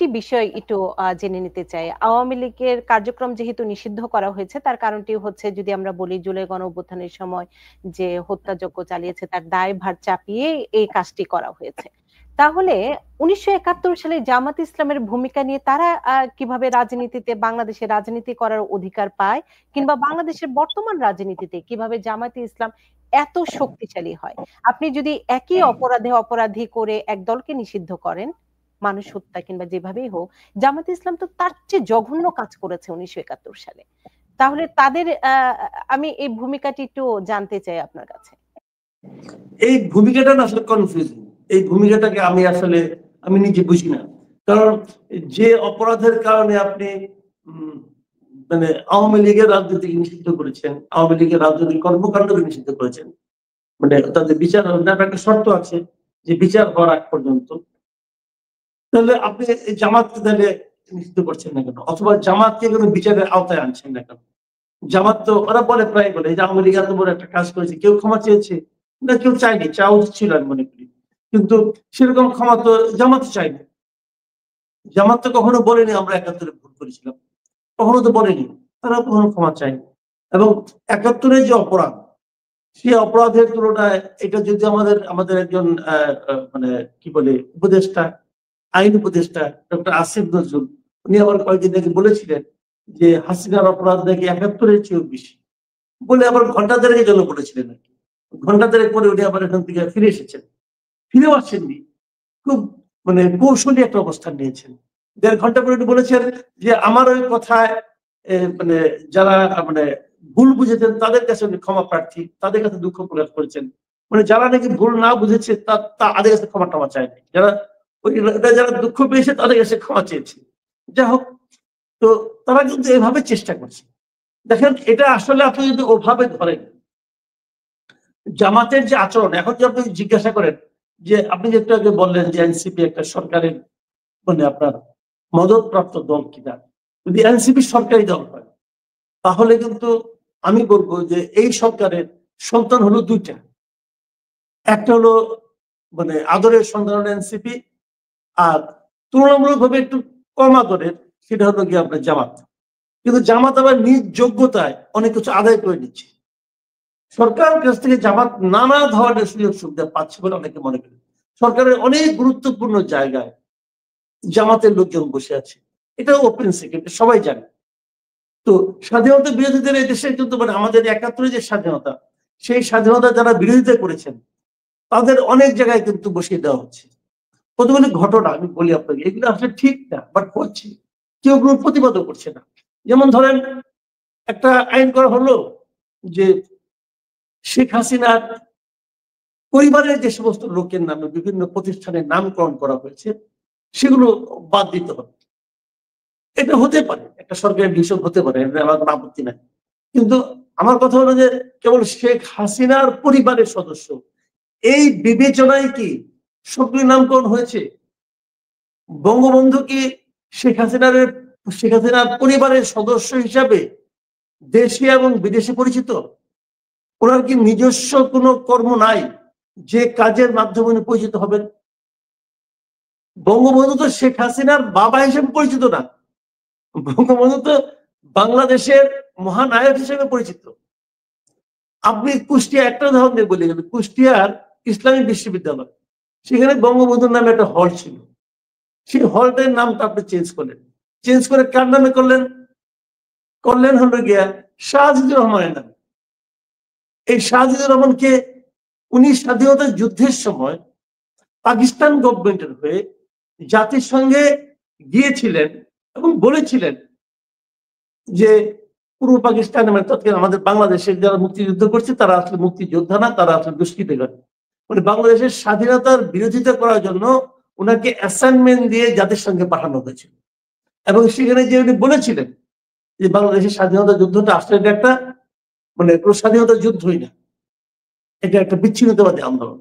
আরেকটি বিষয় একটু জেনে নিতে চাই। আওয়ামী লীগের কার্যক্রম যেহেতু নিষিদ্ধ করা হয়েছে তার কারণটি হচ্ছে যদি আমরা বলি জুলাই গণঅভ্যুত্থানের সময় যে হত্যাযজ্ঞ চালিয়েছে তার দায়ভার চাপিয়ে এই কাজটি করা হয়েছে। তাহলে ১৯৭১ সালে জামাত ইসলামের ভূমিকা নিয়ে তারা কিভাবে রাজনীতিতে বাংলাদেশে রাজনীতি করার অধিকার পায় কিংবা বাংলাদেশের বর্তমান রাজনীতিতে কিভাবে জামাতে ইসলাম এত শক্তিশালী হয়? আপনি যদি একই অপরাধে অপরাধী করে এক দলকে নিষিদ্ধ করেন, মানুষ হত্যা কিংবা যেভাবেই হোক, জামাতে ইসলাম তো তার চেয়ে জঘন্য কাজ করেছে ১৯৭১ সালে। তাহলে তাদের আমি এই ভূমিকাটি একটু জানতে চাই আপনার কাছে। এই ভূমিকাটা না আসলে কনফিউজিং। এই ভূমিকাটাকে আমি নিজে বুঝি না। কারণ যে অপরাধের কারণে আপনি মানে আওয়ামী লীগের রাজনীতিকে নিষিদ্ধ করেছেন, আওয়ামী লীগের রাজনৈতিক কর্মকাণ্ডকে নিষিদ্ধ করেছেন, মানে তাদের বিচার একটা শর্ত আছে যে বিচার হওয়ার আগ পর্যন্ত, তাহলে আপনি জামাতকে তাহলে নিষিদ্ধ করছেন না কেন? অথবা জামাতকে কোনো বিচারের আওতায় আনছেন না কেন? জামাত তো ওরা প্রায় বলে যে আওয়ামী লীগ এত বড় একটা কাজ করেছে, কেউ ক্ষমা চেয়েছে না? কেউ চায়নি, চাওয়া উচিত ছিল আমি মনে করি। কিন্তু সেরকম ক্ষমা তো জামাত চাইনি। জামাত তো কখনো বলেনি আমরা ৭১-এ ভুল করেছিলাম, কখনো তো বলেনি। তারা কখনো ক্ষমা চায়নি। এবং ৭১-এর যে অপরাধ, সেই অপরাধের তুলনায় এটা যদি আমাদের একজন মানে কি বলে উপদেষ্টা, আইন উপদেষ্টা ডক্টর আসিফ নজরুল, উনি আবার কয়েকদিন আগে বলেছিলেন যে হাসিনার অপরাধ নাকি ৭১-এর চেয়েও বেশি বলে, আবার ঘন্টা দেড়েকের জন্য বলেছিলেন আর কি। ঘন্টা দেড়েক পরে উনি আবার এখান থেকে ফিরে এসেছেন, ফিরেও আসছেননি, খুব মানে কৌশলী একটা অবস্থান নিয়েছেন। ১.৫ ঘন্টা পরে উনি বলেছেন যে আমার ওই কথায় মানে যারা মানে ভুল বুঝেছেন তাদের কাছে উনি ক্ষমা প্রার্থী, তাদের কাছে দুঃখ প্রকাশ করেছেন। মানে যারা নাকি ভুল না বুঝেছে তাদের কাছে ক্ষমা টমা চায়নি, যারা দুঃখ পেয়েছে তাদের কাছে ক্ষমা চেয়েছে। যাই হোক, তো তারা কিন্তু এভাবে চেষ্টা করছে। দেখেন, এটা আসলে আপনি যদি ওভাবে ধরেন, জামাতের যে আচরণ, এখন যে আপনি জিজ্ঞাসা করেন যে আপনি যে একটু আগে বললেন যে এনসিপি একটা সরকারের মানে আপনার মদতপ্রাপ্ত দল কিনা, যদি এনসিপি সরকারি দল হয় তাহলে কিন্তু আমি বলবো যে এই সরকারের সন্তান হলো দুইটা। একটা হলো মানে আদরের সন্তান হলো এনসিপি, আর তুলনামূলকভাবে একটু কম আদরের সেটা হলো গিয়ে আপনার জামাত। কিন্তু জামাত আবার নিজ যোগ্যতায় অনেক কিছু আদায় করে নিচ্ছে। সরকারের কাছ থেকে জামাত নানা ধরনের সুযোগ সুবিধা পাচ্ছে বলে অনেকে মনে করেন। সরকারের অনেক গুরুত্বপূর্ণ জায়গায় জামাতের লোকজন বসে আছে, এটা ওপেন সিক্রেট, সবাই জানে। তো স্বাধীনতা বিরোধীদের এই দেশে কিন্তু মানে আমাদের ৭১-এর যে স্বাধীনতা, সেই স্বাধীনতা যারা বিরোধিতা করেছেন তাদের অনেক জায়গায় কিন্তু বসিয়ে দেওয়া হচ্ছে। কতগুলি ঘটনা আমি বলি আপনাকে, এগুলো আসলে ঠিক না, বাট হচ্ছে, কেউ কোনো প্রতিবাদও করছে না। যেমন ধরেন, একটা আইন করা হলো যে শেখ হাসিনার পরিবারের যে সমস্ত লোকের নামে বিভিন্ন প্রতিষ্ঠানের নামকরণ করা হয়েছে সেগুলো বাদ দিতে হবে। এটা হতে পারে, একটা সরকারের ডিসিশন হতে পারে, আমার কোনো আপত্তি নাই। কিন্তু আমার কথা হলো যে কেবল শেখ হাসিনার পরিবারের সদস্য, এই বিবেচনায় কি সবগুলি নামকরণ হয়েছে? বঙ্গবন্ধু কি শেখ হাসিনার পরিবারের সদস্য হিসাবে দেশে এবং বিদেশে পরিচিত? ওনার কি নিজস্ব কোনো কর্ম নাই যে কাজের মাধ্যমে উনি পরিচিত হবেন? বঙ্গবন্ধু তো শেখ হাসিনার বাবা হিসেবে পরিচিত না, বঙ্গবন্ধু তো বাংলাদেশের মহানায়ক হিসেবে পরিচিত। আপনি কুষ্টিয়া একটা উদাহরণ দিয়ে বলে যাবেন, কুষ্টিয়ার ইসলামী বিশ্ববিদ্যালয়, সেখানে বঙ্গবন্ধুর নামে একটা হল ছিল, সেই হলটার নামটা আপনি চেঞ্জ করলেন, চেঞ্জ করে কার নামে করলেন হলো গিয়া শাহজিদুর রহমানের নামে। এই শাহজিদুর রহমানকে উনি স্বাধীনতা যুদ্ধের সময় পাকিস্তান গভর্নমেন্টের হয়ে জাতিসংঘে গিয়েছিলেন এবং বলেছিলেন যে পূর্ব পাকিস্তান মানে তৎকালীন আমাদের বাংলাদেশের যারা মুক্তিযুদ্ধ করছে তারা আসলে মুক্তিযোদ্ধা না, তারা আসলে দুষ্কৃতিকার। মানে বাংলাদেশের স্বাধীনতার বিরোধিতা করার জন্য ওনাকে অ্যাসাইনমেন্ট দিয়ে জাতিসংঘে পাঠানো হয়েছিল। এবং সেখানে যে উনি বলেছিলেন যে বাংলাদেশের স্বাধীনতা যুদ্ধটা আসলে এটা একটা মানে কোনো স্বাধীনতা যুদ্ধই না, এটা একটা বিচ্ছিন্নতাবাদী আন্দোলন।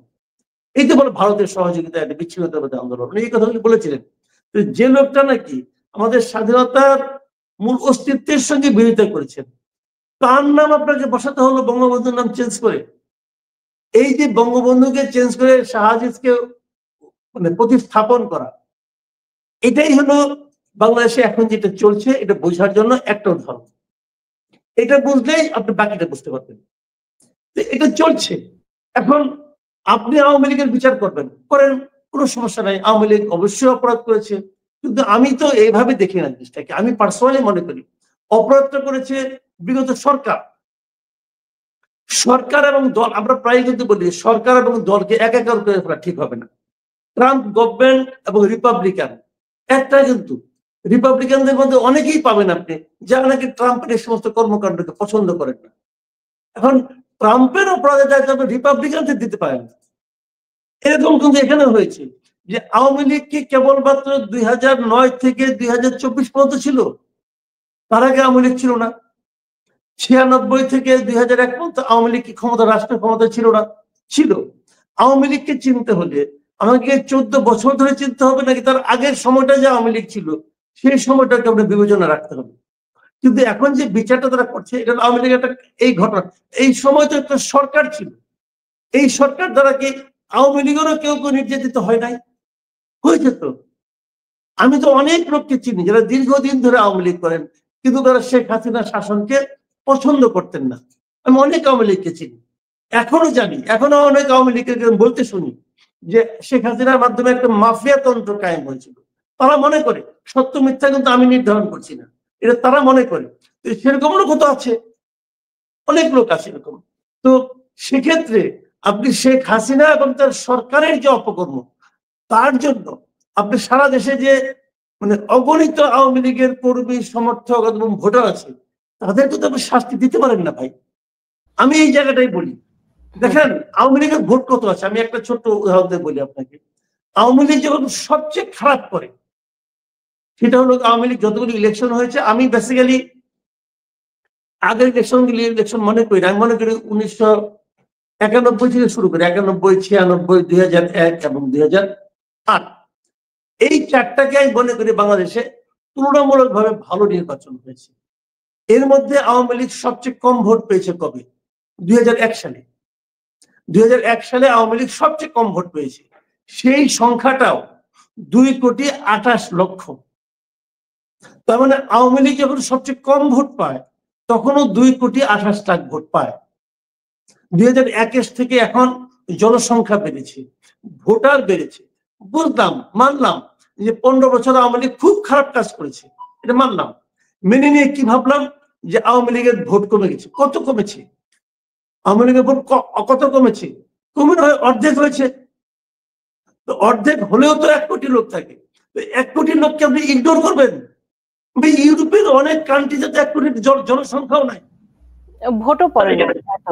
এই তো বলে ভারতের সহযোগিতা একটা বিচ্ছিন্নতাবাদী আন্দোলন, উনি এই কথাগুলি বলেছিলেন। যে লোকটা নাকি আমাদের স্বাধীনতার মূল অস্তিত্বের সঙ্গে বিরোধিতা করেছেন, তার নাম আপনাকে বসাতে হলো বঙ্গবন্ধুর নাম চেঞ্জ করে। এই যে বঙ্গবন্ধুকে চেঞ্জ করে শাহজিদকে মানে প্রতিস্থাপন করা, এটাই হলো বাংলাদেশে এখন যেটা চলছে, এটা বোঝার জন্য একটা উদাহরণ। এটা বুঝলেই আপনি বাকিটা বুঝতে পারবেন। এটা চলছে। এখন আপনি আওয়ামী লীগের বিচার করবেন, করেন, কোনো সমস্যা নাই। আওয়ামী লীগ অবশ্যই অপরাধ করেছে, কিন্তু আমি তো এইভাবে দেখি না জিনিসটাকে। আমি পার্সোনালি মনে করি অপরাধটা করেছে বিগত সরকার। সরকার এবং দল, আমরা প্রায় কিন্তু বলি সরকার এবং দলকে একাকার করে ফেলা ঠিক হবে না। ট্রাম্প গভর্নমেন্ট এবং রিপাবলিকান একটা, কিন্তু রিপাবলিকানদের মধ্যে অনেকেই পাবেন আপনি যারা নাকি ট্রাম্পের এই সমস্ত কর্মকাণ্ডকে পছন্দ করেন না। এখন ট্রাম্পের অপরাধের দায়িত্ব আপনি রিপাবলিকানদের দিতে পারেন না। এরকম কিন্তু এখানে হয়েছে যে আওয়ামী লীগ কি কেবলমাত্র 2009 থেকে 2024 পর্যন্ত ছিল? তার আগে আওয়ামী লীগ ছিল না? 96 থেকে 2001 পর্যন্ত আওয়ামী লীগ কি ক্ষমতা, রাষ্ট্র ক্ষমতা ছিল না? ছিল। আওয়ামী লীগকে চিনতে হলে আমাকে 14 বছর ধরে চিনতে হবে, নাকি তার আগের সময়টা যে আওয়ামী লীগ ছিল সেই সময়টাকে আমরা বিবেচনা রাখতে হবে। কিন্তু এখন যে বিচারটা তারা করছে, এটা আওয়ামী লীগের একটা এই ঘটনা, এই সময় তো একটা সরকার ছিল। এই সরকার দ্বারা কি আওয়ামী লীগেরও কেউ কেউ নির্যাতিত হয় নাই? হয়েছে তো। আমি তো অনেক লোককে চিনি যারা দীর্ঘদিন ধরে আওয়ামী লীগ করেন, কিন্তু তারা শেখ হাসিনা শাসনকে পছন্দ করতেন না। আমি অনেক আওয়ামী লীগকে চিনি, এখনো জানি, এখনো অনেক আওয়ামী লীগকে বলতে শুনি যে শেখ হাসিনার মাধ্যমে একটা মাফিয়া তন্ত্র কায়েম হয়েছিল। তারা মনে করে, সত্য মিথ্যা কিন্তু আমি নির্ধারণ করছি না, এটা তারা মনে করে। সেরকম লোকও তো আছে, অনেক লোক আছে এরকম। তো সেক্ষেত্রে আপনি শেখ হাসিনা এবং তার সরকারের যে অপকর্ম, তার জন্য আপনি সারা দেশে যে মানে অগণিত আওয়ামী লীগের কর্মী, সমর্থক এবং ভোটার আছে, তাদেরকে তো আপনি শাস্তি দিতে পারেন না ভাই। আমি এই জায়গাটাই বলি। দেখেন আওয়ামী লীগের ভোট কত আছে, আমি একটা ছোট্ট উদাহরণ দিয়ে বলি আপনাকে। আওয়ামী লীগ যখন সবচেয়ে খারাপ করে, সেটা হলো আওয়ামী লীগ যতগুলো ইলেকশন হয়েছে, আমি বেসিক্যালি আগের ইলেকশন মনে করি, আমি মনে করি 1991 থেকে শুরু করে 91, 96, 2001 এবং 2008, এই চারটাকে আমি মনে করি বাংলাদেশে তুলনামূলকভাবে ভালো নির্বাচন হয়েছে। এর মধ্যে আওয়ামী লীগ সবচেয়ে কম ভোট পেয়েছে কবে? 2001 সালে। 2001 সালে আওয়ামী লীগ সবচেয়ে কম ভোট পেয়েছে, সেই সংখ্যাটাও 2,28,00,000। তার মানে আওয়ামী লীগ যখন সবচেয়ে কম ভোট পায়, তখনও 2,28,00,000 ভোট পায়। 2021 থেকে এখন জনসংখ্যা বেড়েছে, ভোটার বেড়েছে, বুঝলাম, মানলাম যে 15 বছর আওয়ামী লীগ খুব খারাপ কাজ করেছে, এটা মানলাম। মেনে নিয়ে কি ভাবলাম যে আওয়ামী লীগের ভোট কমে গেছে। কত কমেছে? আওয়ামী লীগের ভোট কত কমেছে? কমে নয়, অর্ধেক হয়েছে। তো অর্ধেক হলেও তো 1 কোটি লোক থাকে, 1 কোটি লোককে আপনি ইগনোর করবেন? ইউরোপের অনেক কান্ট্রিতে 1 কোটি জনসংখ্যাও নাই। ভোটও পড়ে না এত।